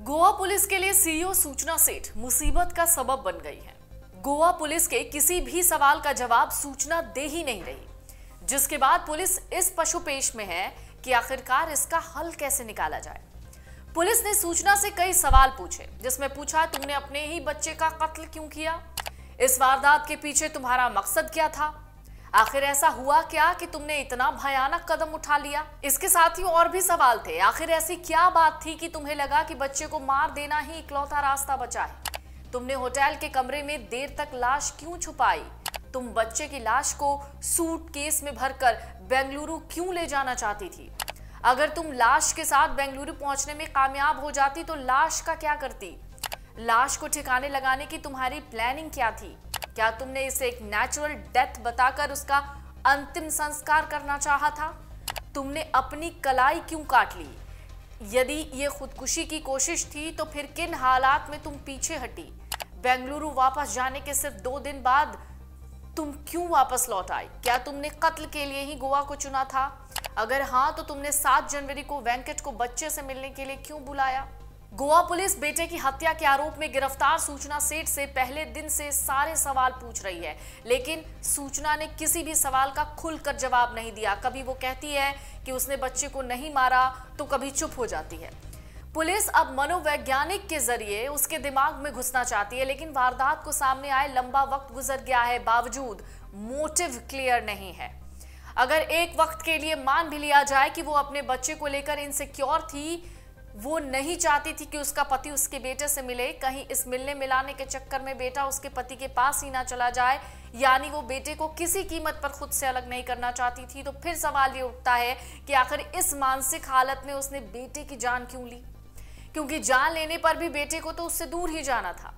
Goa police के लिए CEO सूचना सेठ मुसीबत का सबब बन गई है। गोवा पुलिस के किसी भी सवाल का जवाब सूचना दे ही नहीं रही, जिसके बाद पुलिस इस पशुपेश में है कि आखिरकार इसका हल कैसे निकाला जाए। पुलिस ने सूचना से कई सवाल पूछे, जिसमें पूछा तुमने अपने ही बच्चे का कत्ल क्यों किया? इस वारदात के पीछे तुम्हारा मकसद क्या था? आखिर ऐसा हुआ क्या कि तुमने इतना भयानक कदम उठा लिया? इसके साथ ही और भी सवाल थे। आखिर ऐसी क्या बात थी कि तुम्हें लगा कि बच्चे को मार देना ही इकलौता रास्ता बचा है? तुमने होटल के कमरे में देर तक लाश क्यों छुपाई? तुम बच्चे की लाश को सूटकेस में भरकर बेंगलुरु क्यों ले जाना चाहती थी? अगर तुम लाश के साथ बेंगलुरु पहुंचने में कामयाब हो जाती तो लाश का क्या करती? लाश को ठिकाने लगाने की तुम्हारी प्लानिंग क्या थी? क्या तुमने इसे एक नेचुरल डेथ बताकर उसका अंतिम संस्कार करना चाहा था? तुमने अपनी कलाई क्यों काट ली? यदि ये खुदकुशी की कोशिश थी तो फिर किन हालात में तुम पीछे हटी? बेंगलुरु वापस जाने के सिर्फ 2 दिन बाद तुम क्यों वापस लौट आई? क्या तुमने कत्ल के लिए ही गोवा को चुना था? अगर हाँ, तो तुमने 7 जनवरी को वेंकट को बच्चे से मिलने के लिए क्यों बुलाया? गोवा पुलिस बेटे की हत्या के आरोप में गिरफ्तार सूचना सेठ से पहले दिन से सारे सवाल पूछ रही है, लेकिन सूचना ने किसी भी सवाल का खुलकर जवाब नहीं दिया। कभी वो कहती है कि उसने बच्चे को नहीं मारा, तो कभी चुप हो जाती है। पुलिस अब मनोवैज्ञानिक के जरिए उसके दिमाग में घुसना चाहती है, लेकिन वारदात को सामने आए लंबा वक्त गुजर गया है, बावजूद मोटिव क्लियर नहीं है। अगर एक वक्त के लिए मान भी लिया जाए कि वो अपने बच्चे को लेकर इनसिक्योर थी, वो नहीं चाहती थी कि उसका पति उसके बेटे से मिले, कहीं इस मिलने मिलाने के चक्कर में बेटा उसके पति के पास ही ना चला जाए, यानी वो बेटे को किसी कीमत पर खुद से अलग नहीं करना चाहती थी, तो फिर सवाल ये उठता है कि आखिर इस मानसिक हालत में उसने बेटे की जान क्यों ली? क्योंकि जान लेने पर भी बेटे को तो उससे दूर ही जाना था,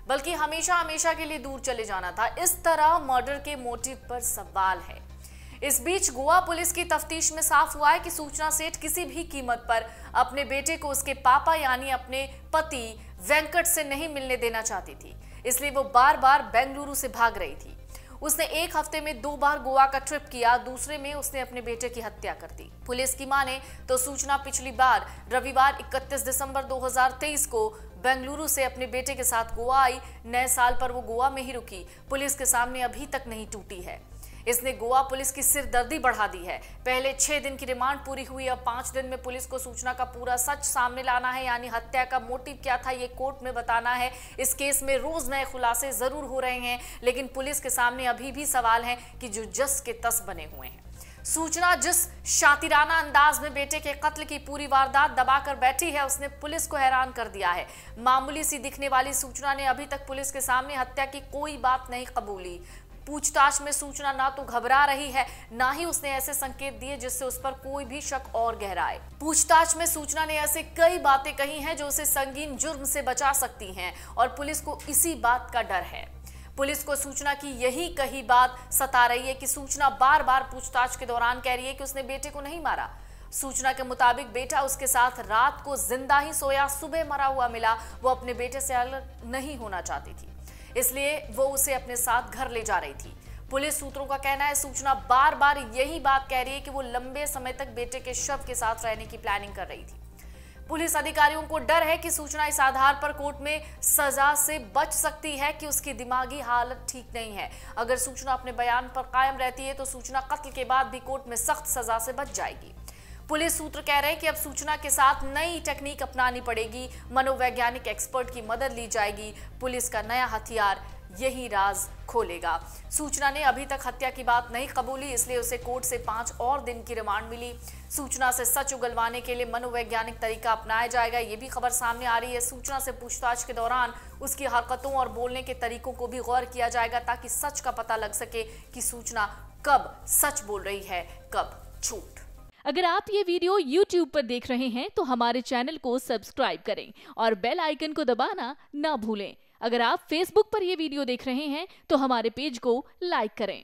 बल्कि हमेशा हमेशा के लिए दूर चले जाना था। इस तरह मर्डर के मोटिव पर सवाल है। इस बीच गोवा पुलिस की तफ्तीश में साफ हुआ है कि सूचना सेठ किसी भी कीमत पर अपने बेटे को उसके पापा यानी अपने पति वेंकट से नहीं मिलने देना चाहती थी, इसलिए वो बार बार बेंगलुरु से भाग रही थी। उसने एक हफ्ते में 2 बार गोवा का ट्रिप किया, दूसरे में उसने अपने बेटे की हत्या कर दी। पुलिस की माने तो सूचना पिछली बार रविवार 31 दिसंबर 2023 को बेंगलुरु से अपने बेटे के साथ गोवा आई। नए साल पर वो गोवा में ही रुकी। पुलिस के सामने अभी तक नहीं टूटी है। इसने गोवा पुलिस की सिरदर्दी बढ़ा दी है। पहले 6 दिन की रिमांड पूरी हुई, अब 5 दिन में पुलिस को सूचना का पूरा सच सामने लाना है, यानी हत्या का मोटिव क्या था ये कोर्ट में बताना है। इस केस में रोज नए खुलासे जरूर हो रहे हैं, लेकिन पुलिस के सामने अभी भी सवाल हैं कि जो जस के तस बने हुए हैं। सूचना जिस शातिराना अंदाज में बेटे के कत्ल की पूरी वारदात दबाकर बैठी है, उसने पुलिस को हैरान कर दिया है। मामूली सी दिखने वाली सूचना ने अभी तक पुलिस के सामने हत्या की कोई बात नहीं कबूली। पूछताछ में सूचना ना तो घबरा रही है, ना ही उसने ऐसे संकेत दिए जिससे उस पर कोई भी शक और गहराए। पूछताछ में सूचना ने ऐसे कई बातें कही हैं जो उसे संगीन जुर्म से बचा सकती हैं, और पुलिस को इसी बात का डर है। पुलिस को सूचना की यही कही बात सता रही है कि सूचना बार बार पूछताछ के दौरान कह रही है कि उसने बेटे को नहीं मारा। सूचना के मुताबिक बेटा उसके साथ रात को जिंदा ही सोया, सुबह मरा हुआ मिला। वो अपने बेटे से अलग नहीं होना चाहती थी, इसलिए वो उसे अपने साथ घर ले जा रही थी। पुलिस सूत्रों का कहना है सूचना बार बार यही बात कह रही है कि वो लंबे समय तक बेटे के शव के साथ रहने की प्लानिंग कर रही थी। पुलिस अधिकारियों को डर है कि सूचना इस आधार पर कोर्ट में सजा से बच सकती है कि उसकी दिमागी हालत ठीक नहीं है। अगर सूचना अपने बयान पर कायम रहती है तो सूचना कत्ल के बाद भी कोर्ट में सख्त सजा से बच जाएगी। पुलिस सूत्र कह रहे हैं कि अब सूचना के साथ नई टेक्निक अपनानी पड़ेगी, मनोवैज्ञानिक एक्सपर्ट की मदद ली जाएगी। पुलिस का नया हथियार यही राज खोलेगा। सूचना ने अभी तक हत्या की बात नहीं कबूली, इसलिए उसे कोर्ट से 5 और दिन की रिमांड मिली। सूचना से सच उगलवाने के लिए मनोवैज्ञानिक तरीका अपनाया जाएगा, ये भी खबर सामने आ रही है। सूचना से पूछताछ के दौरान उसकी हरकतों और बोलने के तरीकों को भी गौर किया जाएगा, ताकि सच का पता लग सके कि सूचना कब सच बोल रही है, कब झूठ। अगर आप ये वीडियो YouTube पर देख रहे हैं तो हमारे चैनल को सब्सक्राइब करें और बेल आइकन को दबाना ना भूलें। अगर आप Facebook पर ये वीडियो देख रहे हैं तो हमारे पेज को लाइक करें।